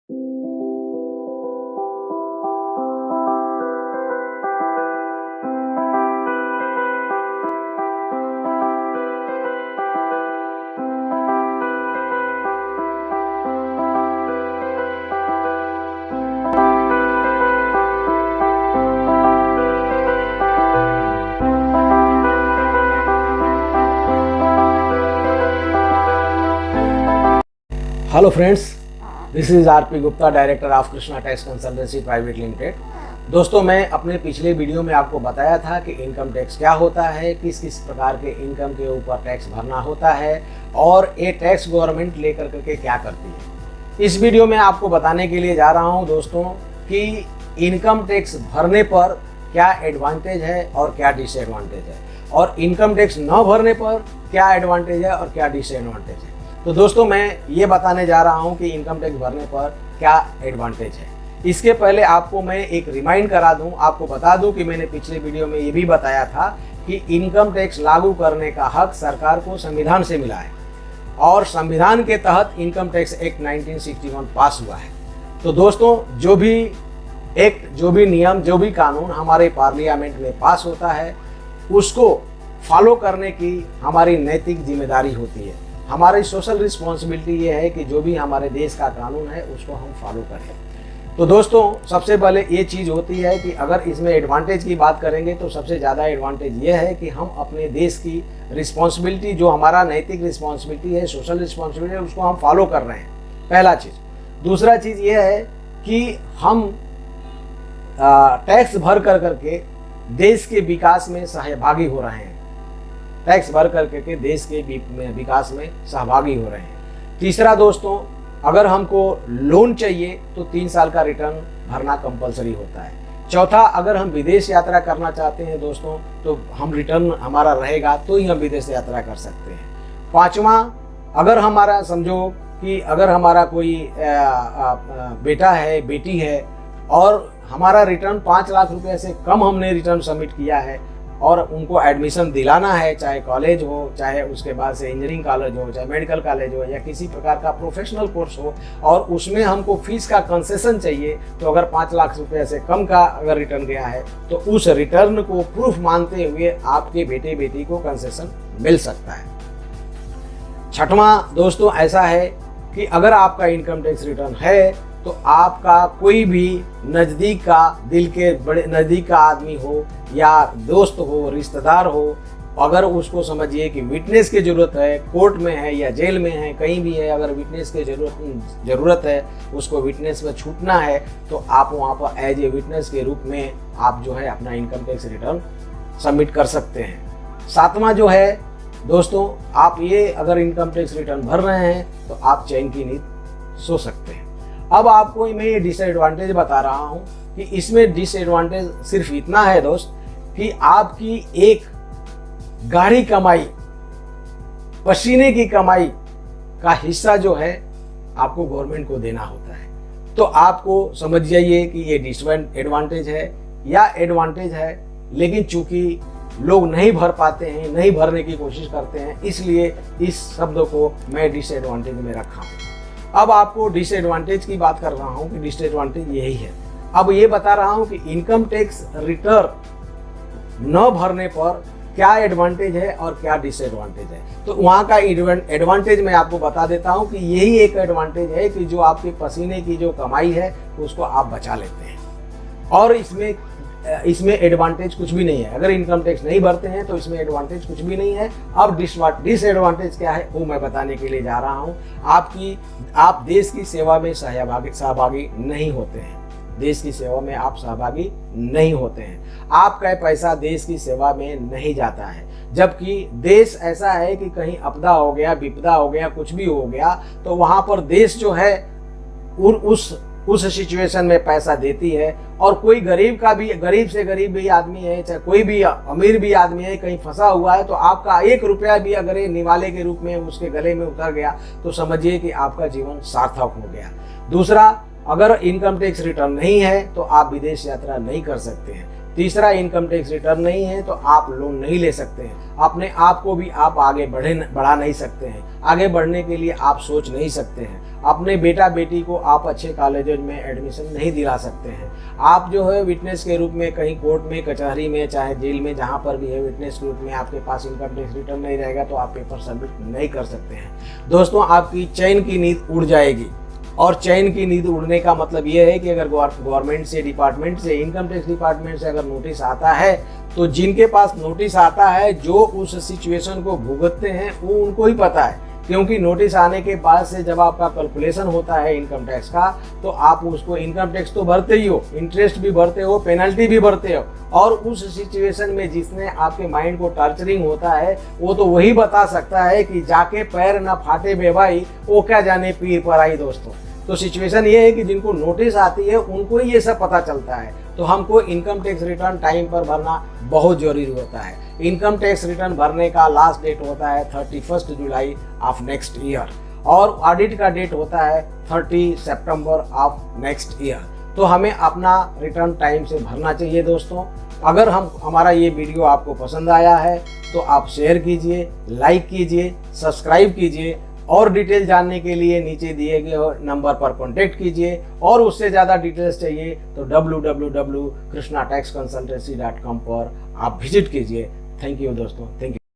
Hello friends, this is RP Gupta, director of Krishna tax consultancy private limited. दोस्तों, मैं अपने पिछले वीडियो में आपको बताया था कि इनकम टैक्स क्या होता है, किस किस प्रकार के इनकम के ऊपर टैक्स भरना होता है और ये टैक्स गवर्नमेंट लेकर करके क्या करती है। इस वीडियो में आपको बताने के लिए जा रहा हूं दोस्तों कि इनकम टैक्स भरने पर क्या एडवांटेज है और क्या डिसएडवांटेज है, और इनकम टैक्स न भरने पर क्या एडवांटेज है और क्या डिसएडवांटेज है। तो दोस्तों, मैं ये बताने जा रहा हूं कि इनकम टैक्स भरने पर क्या एडवांटेज है। इसके पहले आपको मैं एक रिमाइंड करा दूं, आपको बता दूं कि मैंने पिछले वीडियो में ये भी बताया था कि इनकम टैक्स लागू करने का हक सरकार को संविधान से मिला है और संविधान के तहत इनकम टैक्स एक्ट 1961 पास हुआ है। तो दोस्तों, जो भी एक्ट, जो भी नियम, जो भी कानून हमारे पार्लियामेंट में पास होता है उसको फॉलो करने की हमारी नैतिक जिम्मेदारी होती है। हमारी सोशल रिस्पॉन्सिबिलिटी ये है कि जो भी हमारे देश का कानून है उसको हम फॉलो करें। तो दोस्तों, सबसे पहले ये चीज़ होती है कि अगर इसमें एडवांटेज की बात करेंगे तो सबसे ज़्यादा एडवांटेज ये है कि हम अपने देश की रिस्पॉन्सिबिलिटी, जो हमारा नैतिक रिस्पॉन्सिबिलिटी है, सोशल रिस्पॉन्सिबिलिटी है, उसको हम फॉलो कर रहे हैं, पहला चीज़। दूसरा चीज़ ये है कि हम टैक्स भर कर करके देश के विकास में सहभागी हो रहे हैं, टैक्स भर करके देश के विकास में सहभागी हो रहे हैं। तीसरा दोस्तों, अगर हमको लोन चाहिए तो 3 साल का रिटर्न भरना कंपलसरी होता है। चौथा, अगर हम विदेश यात्रा करना चाहते हैं दोस्तों तो हम रिटर्न हमारा रहेगा तो ही हम विदेश यात्रा कर सकते हैं। पांचवा, अगर हमारा समझो कि अगर हमारा कोई बेटा है, बेटी है और हमारा रिटर्न 5 लाख रुपए से कम हमने रिटर्न सबमिट किया है और उनको एडमिशन दिलाना है, चाहे कॉलेज हो, चाहे उसके बाद से इंजीनियरिंग कॉलेज हो, चाहे मेडिकल कॉलेज हो या किसी प्रकार का प्रोफेशनल कोर्स हो, और उसमें हमको फीस का कंसेशन चाहिए, तो अगर 5 लाख रुपए से कम का अगर रिटर्न गया है तो उस रिटर्न को प्रूफ मानते हुए आपके बेटे बेटी को कंसेशन मिल सकता है। छठवां दोस्तों ऐसा है कि अगर आपका इनकम टैक्स रिटर्न है तो आपका कोई भी नज़दीक का, दिल के बड़े नज़दीक का आदमी हो या दोस्त हो, रिश्तेदार हो, अगर उसको समझिए कि विटनेस की ज़रूरत है, कोर्ट में है या जेल में है, कहीं भी है, अगर विटनेस की ज़रूरत है, उसको विटनेस में छूटना है तो आप वहाँ पर एज ए विटनेस के रूप में आप जो है अपना इनकम टैक्स रिटर्न सबमिट कर सकते हैं। सातवां जो है दोस्तों, आप ये अगर इनकम टैक्स रिटर्न भर रहे हैं तो आप चैन की नींद सो सकते हैं। अब आपको मैं ये डिसएडवांटेज बता रहा हूँ कि इसमें डिसएडवांटेज सिर्फ इतना है दोस्त कि आपकी एक गाढ़ी कमाई, पसीने की कमाई का हिस्सा जो है आपको गवर्नमेंट को देना होता है। तो आपको समझ जाइए कि ये डिसएडवांटेज है या एडवांटेज है, लेकिन चूंकि लोग नहीं भर पाते हैं, नहीं भरने की कोशिश करते हैं, इसलिए इस शब्द को मैं डिसएडवांटेज में रखा हूँ। अब आपको डिसएडवांटेज की बात कर रहा हूँ कि डिसएडवांटेज यही है। अब ये बता रहा हूँ कि इनकम टैक्स रिटर्न न भरने पर क्या एडवांटेज है और क्या डिसएडवांटेज है। तो वहाँ का एडवांटेज मैं आपको बता देता हूँ कि यही एक एडवांटेज है कि जो आपके पसीने की जो कमाई है उसको आप बचा लेते हैं, और इसमें एडवांटेज कुछ भी नहीं है। अगर इनकम टैक्स नहीं भरते हैं तो इसमें एडवांटेज कुछ भी नहीं है। अब डिसएडवांटेज क्या है वो मैं बताने के लिए जा रहा हूं। आप देश की सेवा में सहभागी नहीं होते हैं, देश की सेवा में आप सहभागी नहीं होते हैं, आपका पैसा देश की सेवा में नहीं जाता है। जबकि देश ऐसा है कि कहीं आपदा हो गया, विपदा हो गया, कुछ भी हो गया तो वहां पर देश जो है उस सिचुएशन में पैसा देती है। और कोई गरीब से गरीब भी आदमी है, चाहे कोई भी अमीर भी आदमी है, कहीं फंसा हुआ है तो आपका 1 रुपया भी अगर ये निवाले के रूप में उसके गले में उतर गया तो समझिए कि आपका जीवन सार्थक हो गया। दूसरा, अगर इनकम टैक्स रिटर्न नहीं है तो आप विदेश यात्रा नहीं कर सकते हैं। तीसरा, इनकम टैक्स रिटर्न नहीं है तो आप लोन नहीं ले सकते हैं। अपने आप को भी आप आगे बढ़ा नहीं सकते हैं। आगे बढ़ने के लिए आप सोच नहीं सकते हैं। अपने बेटा बेटी को आप अच्छे कॉलेज में एडमिशन नहीं दिला सकते हैं। आप जो है विटनेस के रूप में कहीं कोर्ट में, कचहरी में, चाहे जेल में, जहाँ पर भी है, विटनेस के रूप में आपके पास इनकम टैक्स रिटर्न नहीं रहेगा तो आप पेपर सबमिट नहीं कर सकते हैं। दोस्तों, आपकी चैन की नींद उड़ जाएगी। और चैन की नींद उड़ने का मतलब ये है कि अगर गवर्नमेंट से, डिपार्टमेंट से, इनकम टैक्स डिपार्टमेंट से अगर नोटिस आता है तो जिनके पास नोटिस आता है, जो उस सिचुएशन को भुगतते हैं, वो उनको ही पता है। क्योंकि नोटिस आने के बाद से जब आपका कैलकुलेशन होता है इनकम टैक्स का, तो आप उसको इनकम टैक्स तो भरते ही हो, इंटरेस्ट भी भरते हो, पेनल्टी भी भरते हो। और उस सिचुएशन में जिसने आपके माइंड को टॉर्चरिंग होता है, वो तो वही बता सकता है कि जाके पैर ना फाटे बे भाई, वो क्या जाने पीर पर आई। दोस्तों, तो सिचुएशन ये है कि जिनको नोटिस आती है उनको ही ये सब पता चलता है। तो हमको इनकम टैक्स रिटर्न टाइम पर भरना बहुत जरूरी होता है। इनकम टैक्स रिटर्न भरने का लास्ट डेट होता है 31 जुलाई ऑफ नेक्स्ट ईयर, और ऑडिट का डेट होता है 30 सितंबर ऑफ नेक्स्ट ईयर। तो हमें अपना रिटर्न टाइम से भरना चाहिए। दोस्तों, अगर हमारा ये वीडियो आपको पसंद आया है तो आप शेयर कीजिए, लाइक कीजिए, सब्सक्राइब कीजिए, और डिटेल जानने के लिए नीचे दिए गए नंबर पर कांटेक्ट कीजिए। और उससे ज़्यादा डिटेल्स चाहिए तो www.krishnataxconsultancy.com पर आप विजिट कीजिए। थैंक यू दोस्तों, थैंक यू।